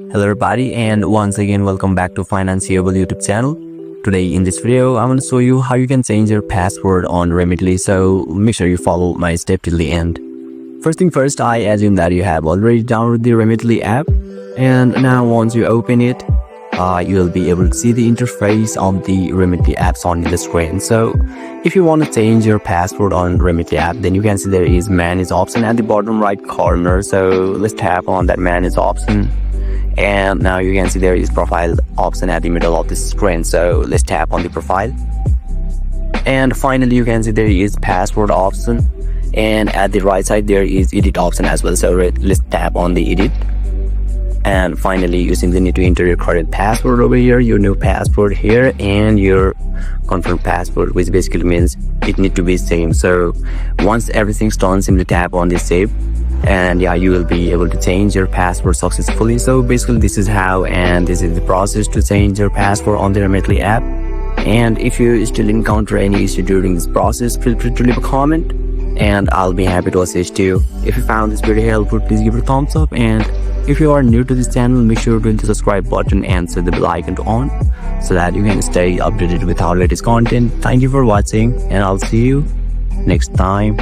Hello everybody, and once again welcome back to Financeable YouTube channel. Today in this video I'm going to show you how you can change your password on Remitly, so make sure you follow my step till the end. First thing first, I assume that you have already downloaded the Remitly app, and now once you open it, you will be able to see the interface of the Remitly apps on the screen. So if you want to change your password on Remitly app, then you can see there is manage option at the bottom right corner. So let's tap on that manage option, and now you can see there is profile option at the middle of the screen. So let's tap on the profile, and finally you can see there is password option, and at the right side there is edit option as well. So let's tap on the edit, and finally you simply need to enter your current password over here, your new password here, and your confirm password, which basically means it need to be same. So once everything's done, simply tap on this save, and yeah, you will be able to change your password successfully. So basically this is how, and this is the process to change your password on the Remitly app. And if you still encounter any issue during this process, feel free to leave a comment and I'll be happy to assist you. If you found this video helpful, please give it a thumbs up, and if you are new to this channel, make sure to hit the subscribe button and set the bell icon to on so that you can stay updated with our latest content. Thank you for watching, and I'll see you next time.